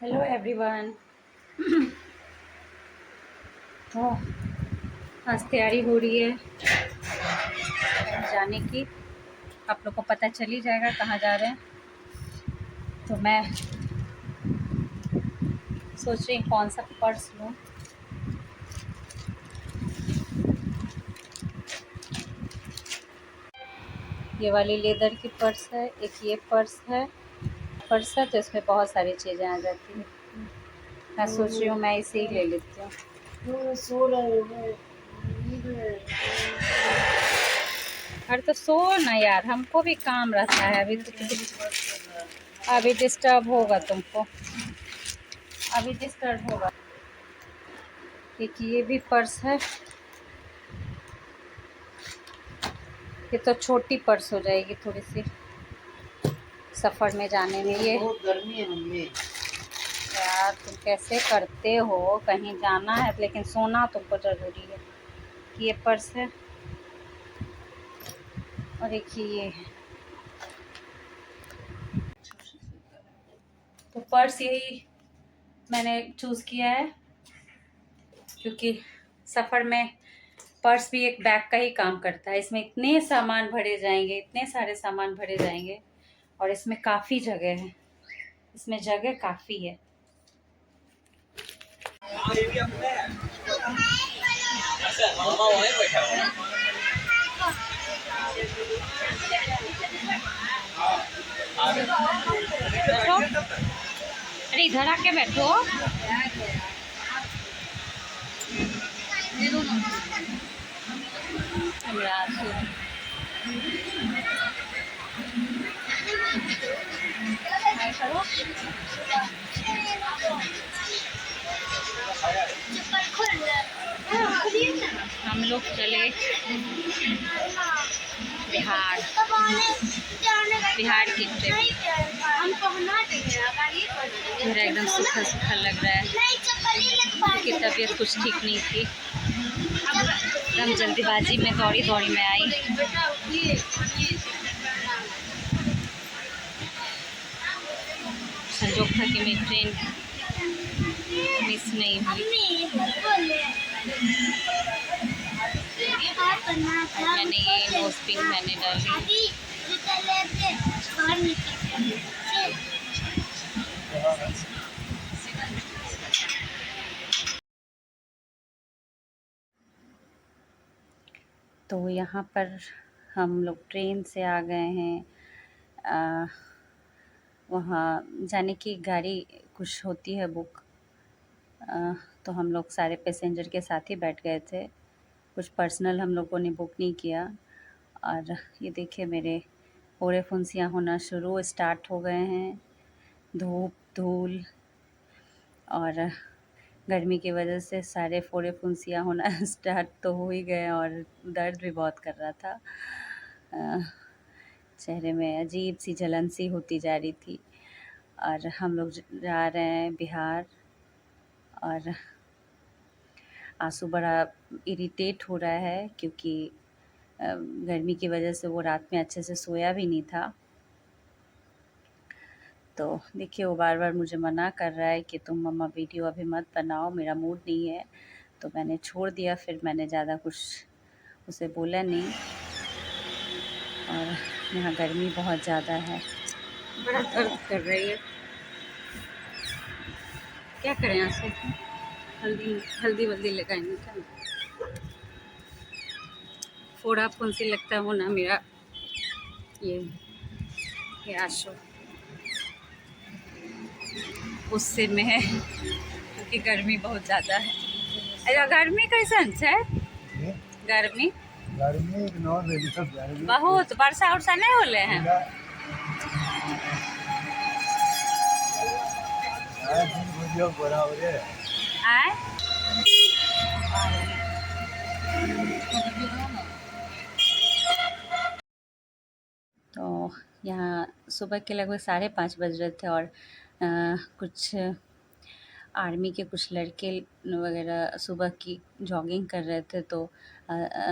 Hello everyone. तो आज तैयारी हो रही है कहीं जाने की। आप लोग को पता चल ही जाएगा कहाँ जा रहे हैं। तो मैं सोच रही हूँ कौन सा पर्स लूँ। ये वाली लेदर की पर्स है, एक ये पर्स है तो इसमें बहुत सारी चीज़ें आ जाती हैं। मैं सोच रही हूँ मैं इसे ही ले लेती हूँ। अरे तो सो ना यार, हमको भी काम रहता है। अभी डिस्टर्ब होगा तुमको, अभी डिस्टर्ब होगा। एक ये भी पर्स है, ये तो छोटी पर्स हो जाएगी थोड़ी सी सफ़र में जाने में। ये बहुत गर्मी है मम्मी। यार तुम कैसे करते हो, कहीं जाना है लेकिन सोना तुमको ज़रूरी है। ये पर्स है और एक ये है। तो पर्स यही मैंने चूज़ किया है क्योंकि सफ़र में पर्स भी एक बैग का ही काम करता है। इसमें इतने सामान भरे जाएंगे, इतने सारे सामान भरे जाएंगे और इसमें काफ़ी जगह है, इसमें जगह काफ़ी है। बैठो, अरे इधर आके बैठो। हम लोग चले बिहार, बिहार की ट्रिप। मेरा एकदम सूखा सूखा लग रहा है क्योंकि तबीयत कुछ ठीक नहीं थी। एकदम जल्दीबाजी में दौड़ी दौड़ी में आई। संजोग था कि मेरी ट्रेन मिस नहीं हुई। मैंने ये नोजपिन मैंने डाली। तो यहाँ पर हम लोग ट्रेन से आ गए हैं। वहाँ जाने की गाड़ी कुछ होती है बुक। तो हम लोग सारे पैसेंजर के साथ ही बैठ गए थे, कुछ पर्सनल हम लोगों ने बुक नहीं किया। और ये देखिए मेरे फोड़े फुंसियाँ होना स्टार्ट हो गए हैं। धूप धूल और गर्मी की वजह से सारे फोड़े फुंसियाँ होना स्टार्ट तो हो ही गए और दर्द भी बहुत कर रहा था। चेहरे में अजीब सी जलन सी होती जा रही थी। और हम लोग जा रहे हैं बिहार। और आंसू बड़ा इरिटेट हो रहा है क्योंकि गर्मी की वजह से वो रात में अच्छे से सोया भी नहीं था। तो देखिए वो बार बार मुझे मना कर रहा है कि तुम मम्मा वीडियो अभी मत बनाओ, मेरा मूड नहीं है। तो मैंने छोड़ दिया, फिर मैंने ज़्यादा कुछ उसे बोला नहीं। और यहाँ गर्मी बहुत ज़्यादा है, बड़ा दर्द कर रही है। क्या करें यहाँ से, हल्दी हल्दी वल्दी लगाएंगे क्या? फोड़ा फुंसी लगता है वो ना मेरा ये आंसू उससे में है क्योंकि गर्मी बहुत ज़्यादा है। अच्छा गर्मी कैसन है? गर्मी बहुत वर्षा उर्षा नहीं होले हैं। आए तो यहाँ सुबह के लगभग 5:30 बज रहे थे और कुछ आर्मी के कुछ लड़के वगैरह सुबह की जॉगिंग कर रहे थे। तो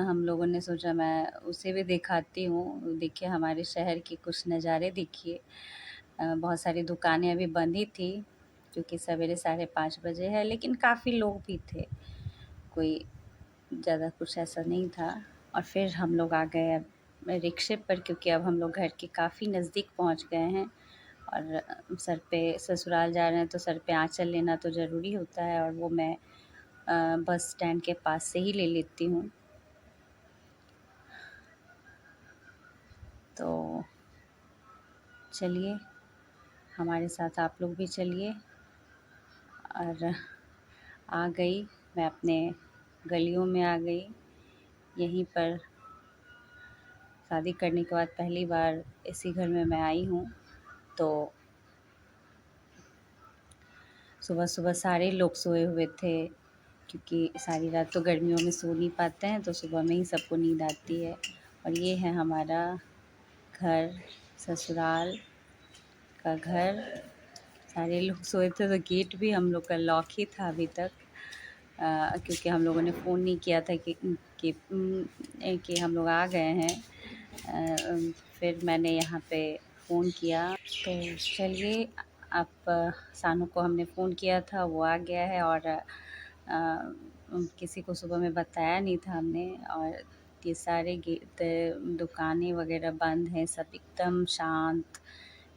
हम लोगों ने सोचा मैं उसे भी दिखाती हूँ। देखिए हमारे शहर के कुछ नज़ारे देखिए। बहुत सारी दुकानें अभी बंद ही थी क्योंकि सवेरे 5:30 बजे है, लेकिन काफ़ी लोग भी थे, कोई ज़्यादा कुछ ऐसा नहीं था। और फिर हम लोग आ गए अब रिक्शे पर, क्योंकि अब हम लोग घर के काफ़ी नज़दीक पहुंच गए हैं। और सर पे ससुराल जा रहे हैं तो सर पे आँचल लेना तो ज़रूरी होता है, और वो मैं बस स्टैंड के पास से ही ले लेती हूँ। तो चलिए, हमारे साथ आप लोग भी चलिए। और आ गई मैं अपने गलियों में आ गई। यहीं पर शादी करने के बाद पहली बार इसी घर में मैं आई हूँ। तो सुबह-सुबह सारे लोग सोए हुए थे, क्योंकि सारी रात तो गर्मियों में सो नहीं पाते हैं, तो सुबह में ही सबको नींद आती है। और ये है हमारा घर, ससुराल का घर। सारे लोग सोए थे तो गेट भी हम लोग का लॉक ही था अभी तक, क्योंकि हम लोगों ने फ़ोन नहीं किया था कि हम लोग आ गए हैं। फिर मैंने यहाँ पे फ़ोन किया। तो चलिए, अब सानू को हमने फ़ोन किया था, वो आ गया है। और किसी को सुबह में बताया नहीं था हमने। और ये सारे दुकानें वगैरह बंद हैं, सब एकदम शांत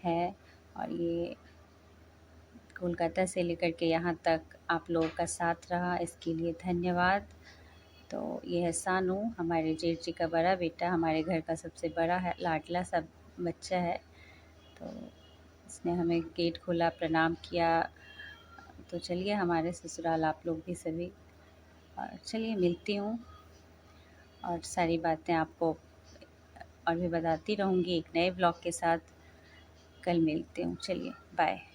है। और ये कोलकाता से लेकर के यहाँ तक आप लोगों का साथ रहा, इसके लिए धन्यवाद। तो ये है सानू, हमारे जेठ जी का बड़ा बेटा, हमारे घर का सबसे बड़ा है, लाडला सा बच्चा है। तो इसने हमें गेट खोला, प्रणाम किया। तो चलिए, हमारे ससुराल आप लोग भी सभी। और चलिए, मिलती हूँ और सारी बातें आपको और भी बताती रहूँगी एक नए ब्लॉग के साथ। कल मिलती हूँ, चलिए बाय।